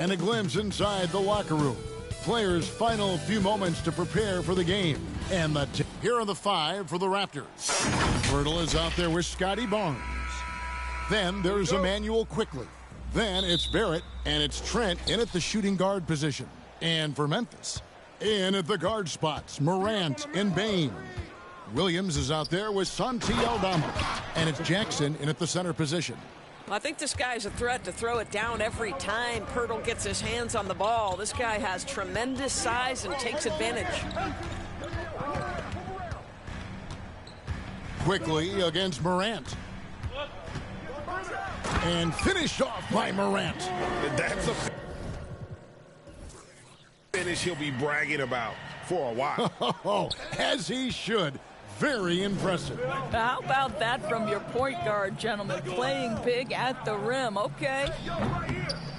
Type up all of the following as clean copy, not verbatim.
And a glimpse inside the locker room. Players' final few moments to prepare for the game. And here are the 5 for the Raptors. Pirtle is out there with Scotty Barnes. Then there's Emmanuel Quickly. Then it's Barrett, and it's Trent in at the shooting guard position. And for Memphis, in at the guard spots, Morant and Bane. Williams is out there with Santi Aldama. And it's Jackson in at the center position. I think this guy's a threat to throw it down every time Pirtle gets his hands on the ball. This guy has tremendous size and takes advantage. Quickly against Morant. And finished off by Morant. That's a finish he'll be bragging about for a while. As he should. Very impressive. How about that from your point guard, gentlemen? Playing big at the rim. Okay.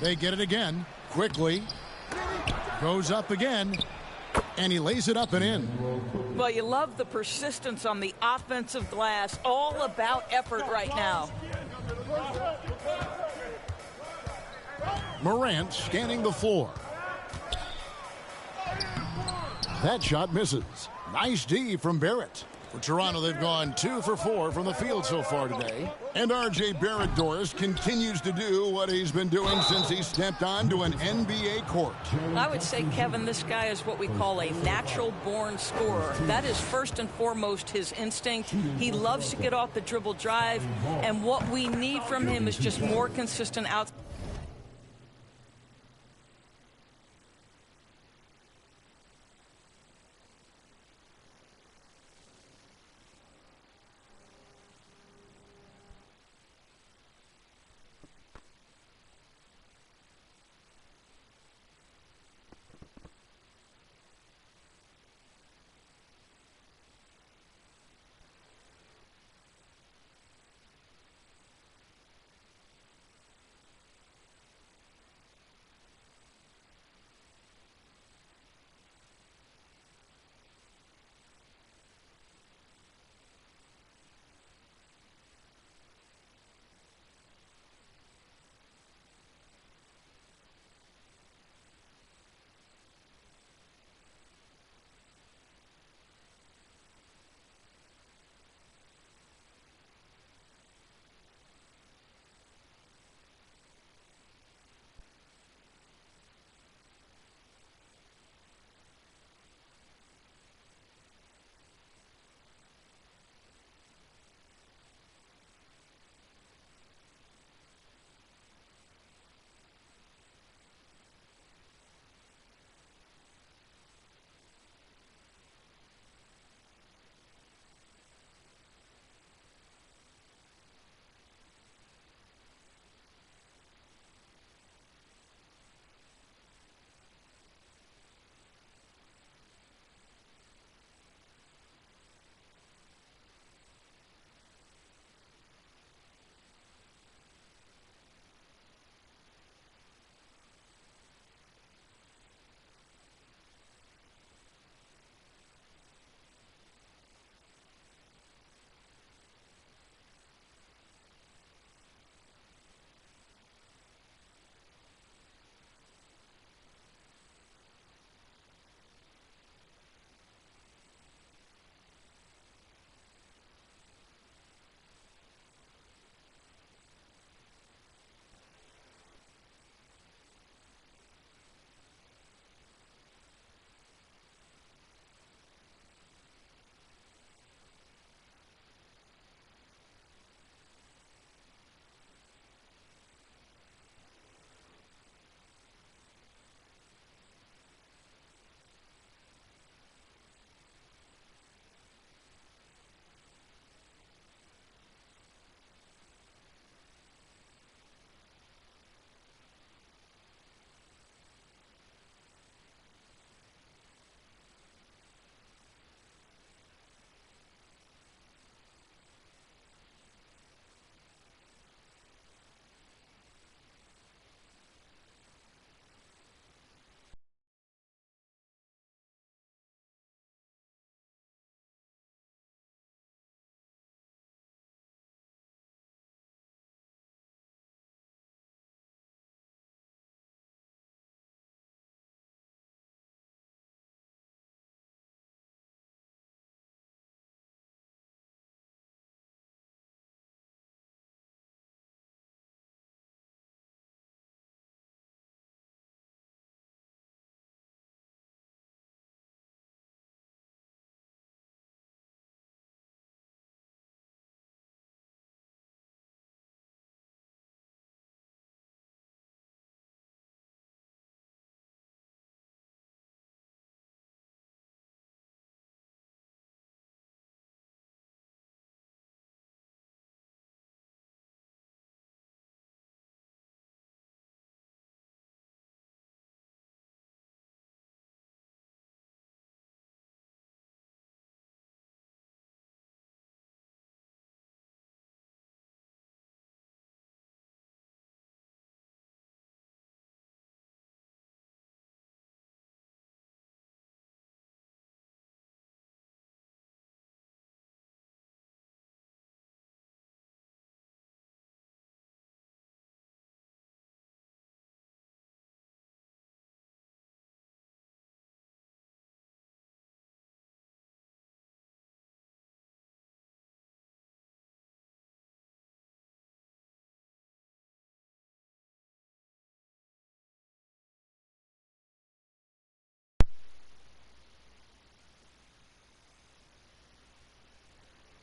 They get it again. Quickly. Goes up again. And he lays it up and in. Well, you love the persistence on the offensive glass. All about effort right now. Morant scanning the floor. That shot misses. Nice D from Barrett. For Toronto, they've gone 2 for 4 from the field so far today. And R.J. Barrett, Doris, continues to do what he's been doing since he stepped onto an NBA court. I would say, Kevin, this guy is what we call a natural-born scorer. That is first and foremost his instinct. He loves to get off the dribble drive, and what we need from him is just more consistent outside.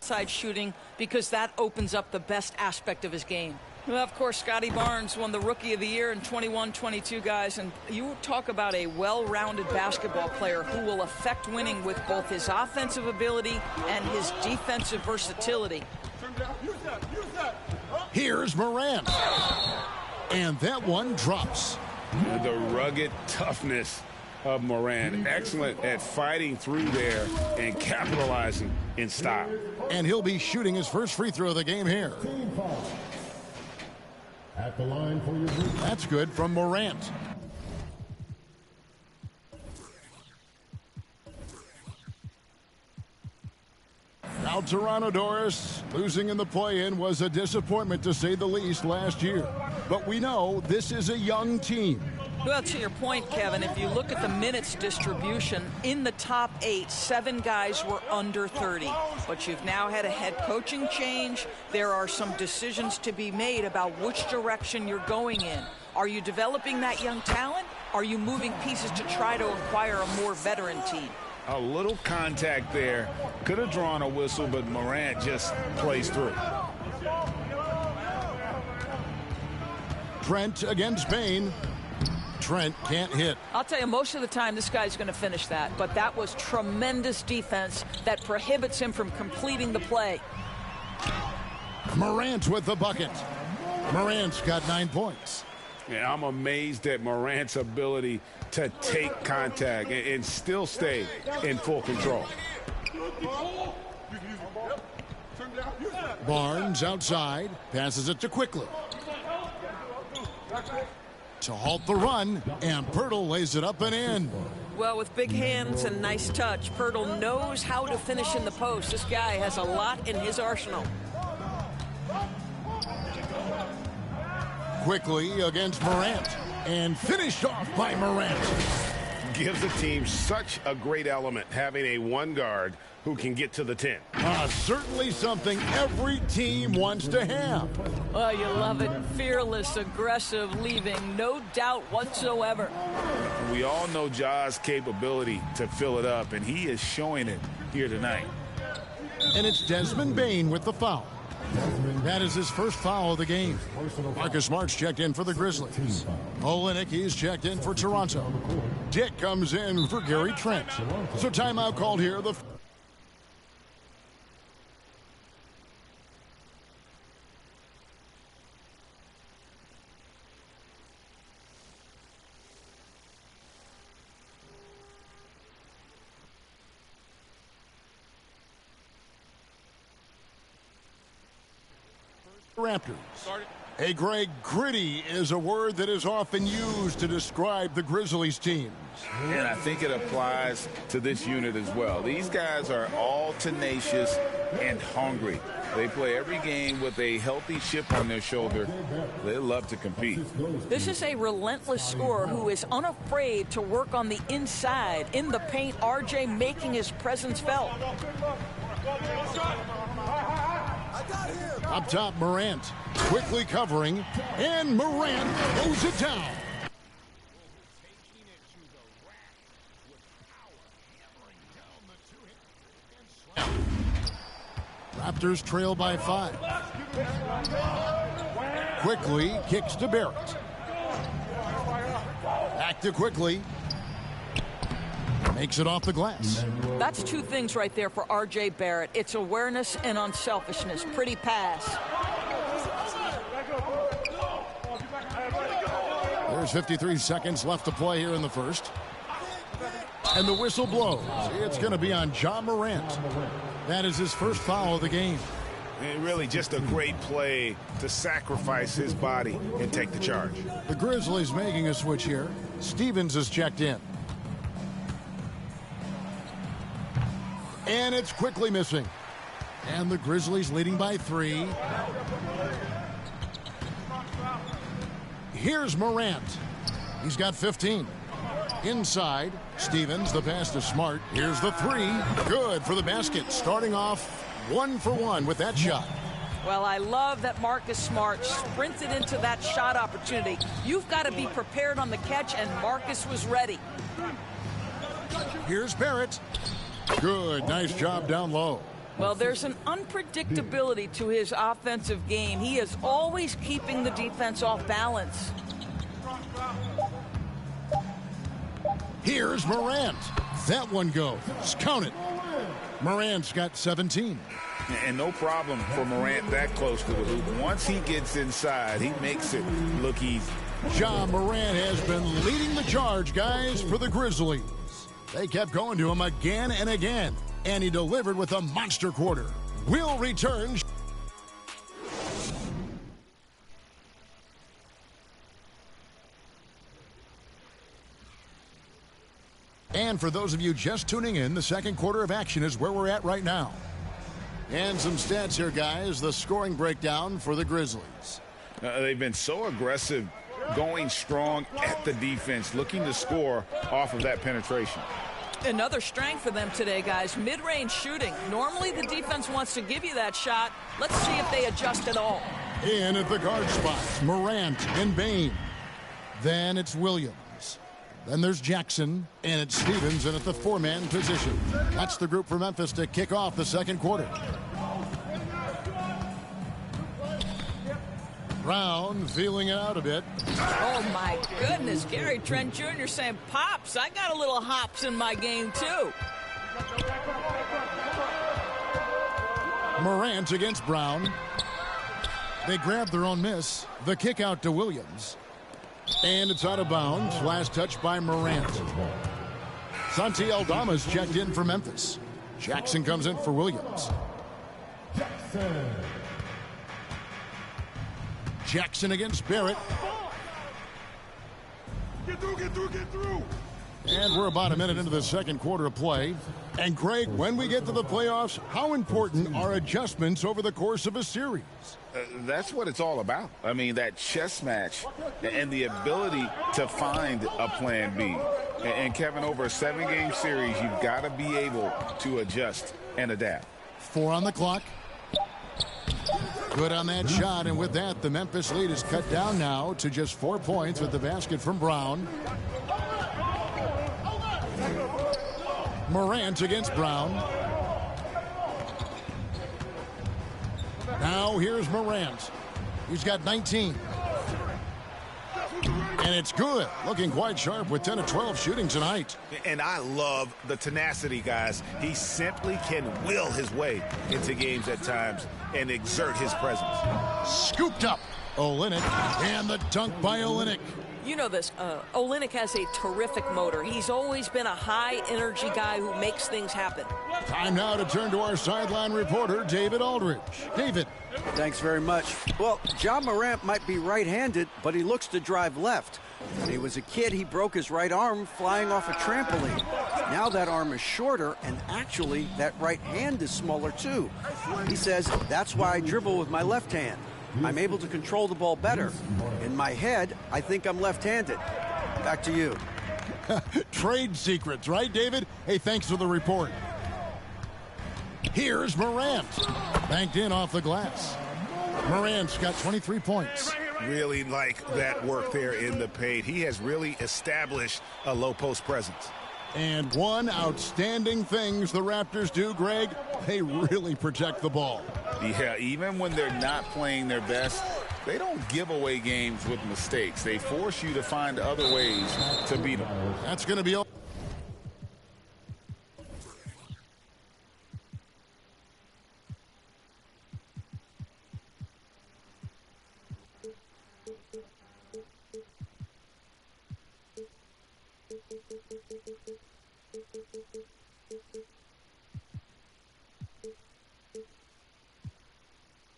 Side shooting, because that opens up the best aspect of his game. Well, of course, Scotty Barnes won the Rookie of the Year in 21-22, guys, and you talk about a well-rounded basketball player who will affect winning with both his offensive ability and his defensive versatility. Here's Morant. And that one drops. The rugged toughness of Morant. Excellent at fighting through there and capitalizing in style. And he'll be shooting his first free throw of the game here. At the line for your group. That's good from Morant. Now Toronto, Doris, losing in the play-in was a disappointment to say the least last year. But we know this is a young team. Well, to your point, Kevin, if you look at the minutes distribution, in the top 8, 7 guys were under 30. But you've now had a head coaching change. There are some decisions to be made about which direction you're going in. Are you developing that young talent? Are you moving pieces to try to acquire a more veteran team? A little contact there. Could have drawn a whistle, but Morant just plays through. Trent against Bain. Trent can't hit. I'll tell you, most of the time this guy's going to finish that, but that was tremendous defense that prohibits him from completing the play. Morant with the bucket. Morant's got 9 points. Yeah, I'm amazed at Morant's ability to take contact and still stay in full control. Barnes outside, passes it to Quickly. To halt the run, and Pirtle lays it up and in. Well, with big hands and nice touch, Pirtle knows how to finish in the post. This guy has a lot in his arsenal. Quickly against Morant, and finished off by Morant. Gives the team such a great element, having a one guard who can get to the 10. Certainly something every team wants to have. Oh, you love it. Fearless, aggressive, leaving no doubt whatsoever. We all know Ja's capability to fill it up, and he is showing it here tonight. And it's Desmond Bain with the foul. That is his first foul of the game. Marcus Smart's checked in for the Grizzlies. Olenicki's checked in for Toronto. Dick comes in for Gary Trent. So timeout called here. The Raptors. Hey, Greg, gritty is a word that is often used to describe the Grizzlies teams. And I think it applies to this unit as well. These guys are all tenacious and hungry. They play every game with a healthy chip on their shoulder. They love to compete. This is a relentless scorer who is unafraid to work on the inside. In the paint, RJ making his presence felt. Up top, Morant quickly covering, and Morant throws it down. Raptors trail by 5. Quickly kicks to Barrett. Back to Quickly. Makes it off the glass. That's 2 things right there for R.J. Barrett. It's awareness and unselfishness. Pretty pass. There's 53 seconds left to play here in the first. And the whistle blows. It's going to be on Ja Morant. That is his first foul of the game. And really just a great play to sacrifice his body and take the charge. The Grizzlies making a switch here. Stevens is checked in. And it's Quickly missing. And the Grizzlies leading by 3. Here's Morant. He's got 15. Inside, Stevens, the pass to Smart. Here's the 3. Good for the basket. Starting off 1 for 1 with that shot. Well, I love that Marcus Smart sprinted into that shot opportunity. You've got to be prepared on the catch, and Marcus was ready. Here's Barrett. Good. Nice job down low. Well, there's an unpredictability to his offensive game. He is always keeping the defense off balance. Here's Morant. That one goes. Count it. Morant's got 17. And no problem for Morant that close to the hoop. Once he gets inside, he makes it look easy. Ja Morant has been leading the charge, guys, for the Grizzlies. They kept going to him again and again, and he delivered with a monster quarter. We'll return. And for those of you just tuning in, the second quarter of action is where we're at right now. And some stats here, guys. The scoring breakdown for the Grizzlies. They've been so aggressive, going strong at the defense, looking to score off of that penetration. Another strength for them today, guys. Mid-range shooting. Normally the defense wants to give you that shot. Let's see if they adjust at all. In at the guard spots, Morant and Bain. Then it's Williams. Then there's Jackson, and it's Stevens in at the four-man position. That's the group for Memphis to kick off the second quarter. Brown feeling it out a bit. Oh, my goodness. Gary Trent Jr. saying, Pops, I got a little hops in my game, too. Morant against Brown. They grab their own miss. The kick out to Williams. And it's out of bounds. Last touch by Morant. Santi Aldama's checked in for Memphis. Jackson comes in for Williams. Jackson against Barrett. Get through. And we're about a minute into the second quarter of play. And Greg, when we get to the playoffs, how important are adjustments over the course of a series? That's what it's all about. I mean, that chess match and the ability to find a plan B. And Kevin, over a 7-game series, you've got to be able to adjust and adapt. 4 on the clock. Good on that shot, and with that, the Memphis lead is cut down now to just 4 points with the basket from Brown. Morant against Brown. Now here's Morant. He's got 19. And it's good. Looking quite sharp with 10 of 12 shooting tonight. And I love the tenacity, guys. He simply can will his way into games at times and exert his presence. Scooped up. Olynyk, and the dunk by Olynyk. You know this, Olynyk has a terrific motor. He's always been a high-energy guy who makes things happen. Time now to turn to our sideline reporter, David Aldridge. David. Thanks very much. Well, Ja Morant might be right-handed, but he looks to drive left. When he was a kid, he broke his right arm flying off a trampoline. Now that arm is shorter, and actually, that right hand is smaller too. He says, that's why I dribble with my left hand. I'm able to control the ball better. In my head, I think I'm left-handed. Back to you. Trade secrets, right, David? Hey, thanks for the report. Here's Morant. Banked in off the glass. Morant's got 23 points. Really like that work there in the paint. He has really established a low-post presence. And one outstanding things the Raptors do, Greg, they really protect the ball. Yeah, even when they're not playing their best, they don't give away games with mistakes. They force you to find other ways to beat them. That's going to be all.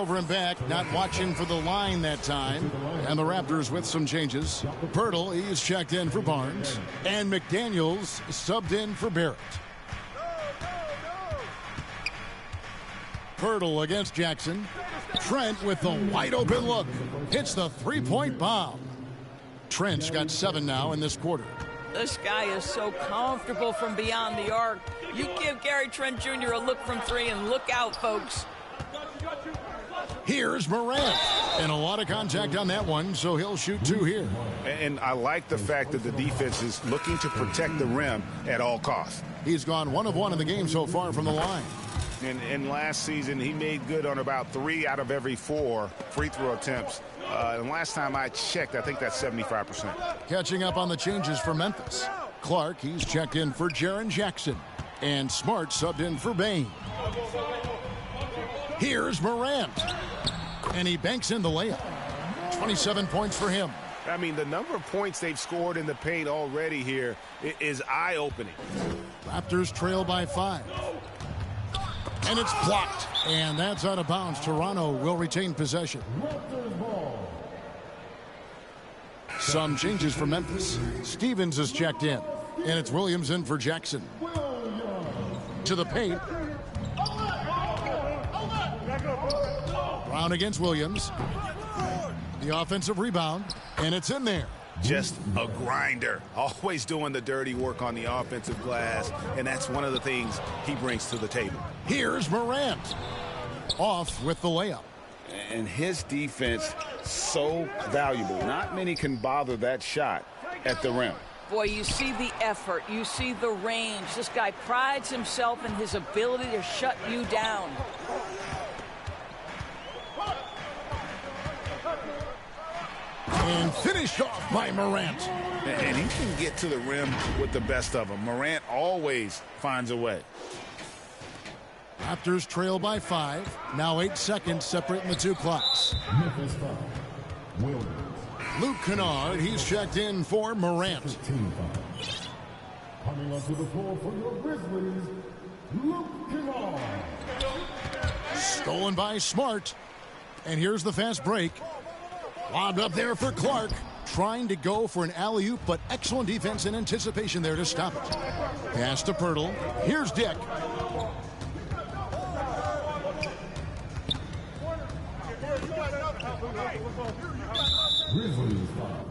Over and back, not watching for the line that time. And the Raptors with some changes. Pirtle, he's checked in for Barnes. And McDaniels subbed in for Barrett. Pirtle against Jackson. Trent with the wide open look. Hits the three-point bomb. Trent's got 7 now in this quarter. This guy is so comfortable from beyond the arc. You give Gary Trent Jr. a look from 3 and look out, folks. Here's Morant. And a lot of contact on that one, so he'll shoot 2 here. And I like the fact that the defense is looking to protect the rim at all costs. He's gone 1 of 1 in the game so far from the line. And last season, he made good on about 3 out of every 4 free throw attempts. And last time I checked, I think that's 75%. Catching up on the changes for Memphis. Clark, he's checked in for Jaren Jackson. And Smart subbed in for Bain. Here's Morant. And he banks in the layup. 27 points for him. I mean, the number of points they've scored in the paint already here is eye-opening. Raptors trail by 5. And it's blocked. And that's out of bounds. Toronto will retain possession. Some changes for Memphis. Stevens is checked in. And it's Williams in for Jackson. To the paint. Brown against Williams. The offensive rebound. And it's in there. Just a grinder. Always doing the dirty work on the offensive glass. And that's one of the things he brings to the table. Here's Morant. Off with the layup. And his defense so valuable. Not many can bother that shot at the rim. Boy, you see the effort. You see the range. This guy prides himself in his ability to shut you down. And finished off by Morant. And he can get to the rim with the best of them. Morant always finds a way. Raptors trail by 5. Now 8 seconds separating the two clocks. Luke Kennard, he's checked in for Morant. Coming onto the floor for your Grizzlies, Luke Kennard. Stolen by Smart. And here's the fast break. Lobbed up there for Clark. Trying to go for an alley-oop, but excellent defense and anticipation there to stop it. Pass to Pirtle. Here's Dick. Grizzlies foul.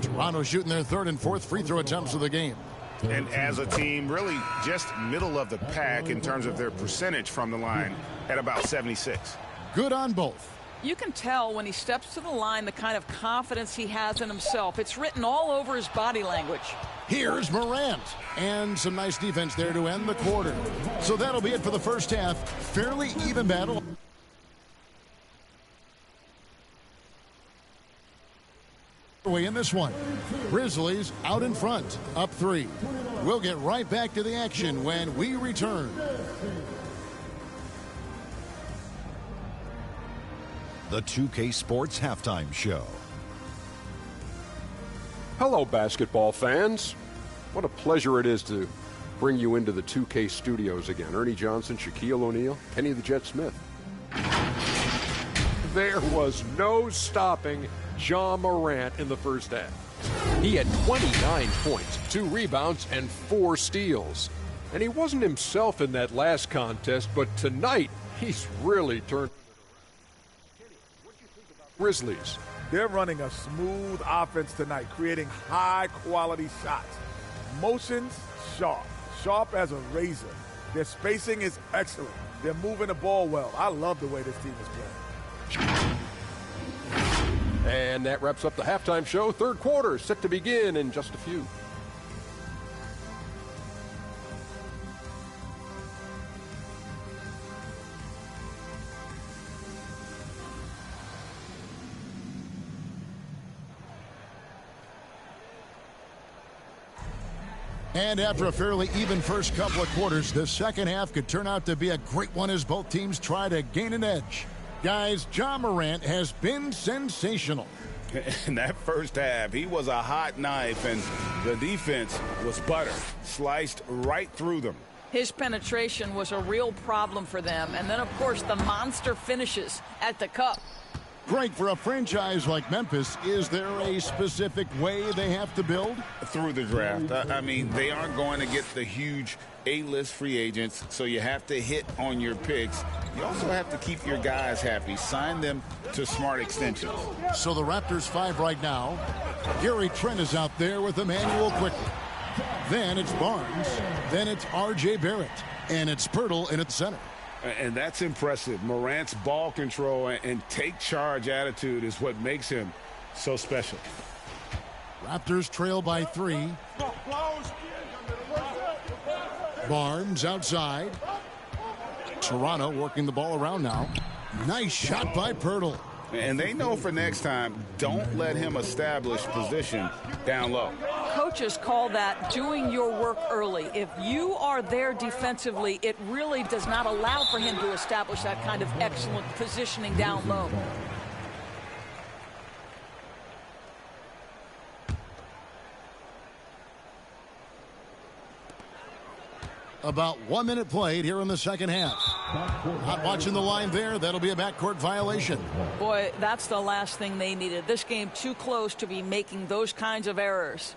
Toronto shooting their 3rd and 4th free throw attempts of the game. And as a team, really just middle of the pack in terms of their percentage from the line at about 76. Good on both. You can tell when he steps to the line the kind of confidence he has in himself. It's written all over his body language. Here's Morant. And some nice defense there to end the quarter. So that'll be it for the first half. Fairly even battle. In this one, Grizzlies out in front, up 3. We'll get right back to the action when we return. The 2K Sports Halftime Show. Hello, basketball fans. What a pleasure it is to bring you into the 2K studios again. Ernie Johnson, Shaquille O'Neal, Kenny the Jet Smith. There was no stopping Ja Morant in the first half. He had 29 points, 2 rebounds, and 4 steals. And he wasn't himself in that last contest, but tonight he's really turned. Grizzlies. They're running a smooth offense tonight, creating high-quality shots. Motions sharp, sharp as a razor. Their spacing is excellent. They're moving the ball well. I love the way this team is playing. And that wraps up the halftime show. Third quarter set to begin in just a few. And after a fairly even first couple of quarters, the second half could turn out to be a great one as both teams try to gain an edge. Guys, Ja Morant has been sensational. In that first half, he was a hot knife, and the defense was butter, sliced right through them. His penetration was a real problem for them. And then, of course, the monster finishes at the cup. Greg, for a franchise like Memphis, is there a specific way they have to build? Through the draft. I mean, they aren't going to get the huge A-list free agents, so you have to hit on your picks. You also have to keep your guys happy. Sign them to smart extensions. So the Raptors 5 right now. Gary Trent is out there with Emmanuel quickly. Then it's Barnes. Then it's R.J. Barrett. And it's Pirtle in at the center. And that's impressive. Morant's ball control and take charge attitude is what makes him so special. Raptors trail by 3. Barnes outside. Toronto working the ball around now. Nice shot by Pirtle. And they know for next time, don't let him establish position down low. Coaches call that doing your work early. If you are there defensively, it really does not allow for him to establish that kind of excellent positioning down low. About 1 minute played here in the second half. Not watching the line there. That'll be a backcourt violation. Boy, that's the last thing they needed. This game too close to be making those kinds of errors.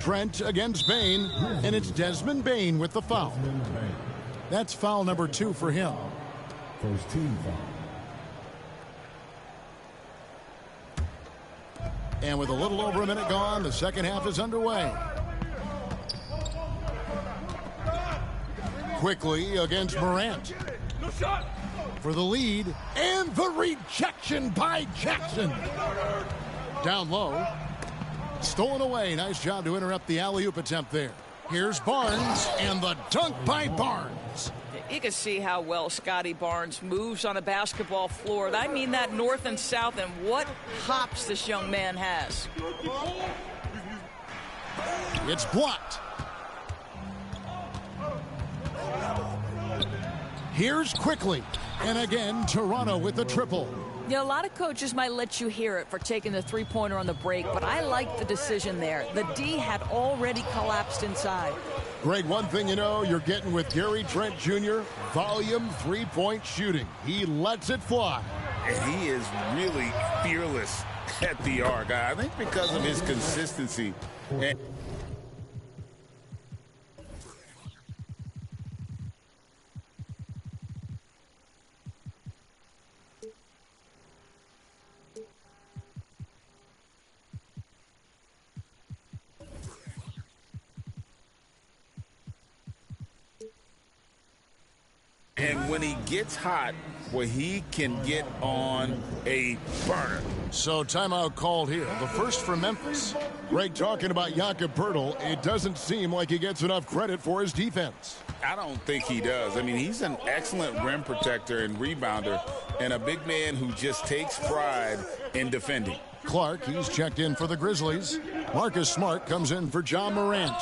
Trent against Bane, and it's Desmond Bane with the foul. That's foul number 2 for him. First team foul. And with a little over a minute gone, the second half is underway. Quickly against Morant. For the lead, and the rejection by Jackson. Down low. Stolen away. Nice job to interrupt the alley-oop attempt there. Here's Barnes, and the dunk by Barnes. You can see how well Scotty Barnes moves on a basketball floor. I mean that north and south, and what hops this young man has. It's blocked. Here's Quickly. And again, Toronto with the triple. You know, a lot of coaches might let you hear it for taking the three-pointer on the break, but I like the decision there. The D had already collapsed inside. Greg, one thing you know you're getting with Gary Trent Jr., volume three-point shooting. He lets it fly. And he is really fearless at the arc. I think because of his consistency. And when he gets hot, well, he can get on a burner. So timeout called here. The first for Memphis. Greg talking about Jakob Poeltl. It doesn't seem like he gets enough credit for his defense. I don't think he does. I mean, he's an excellent rim protector and rebounder and a big man who just takes pride in defending. Clark, he's checked in for the Grizzlies. Marcus Smart comes in for John Morant.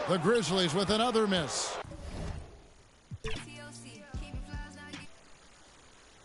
The Grizzlies with another miss.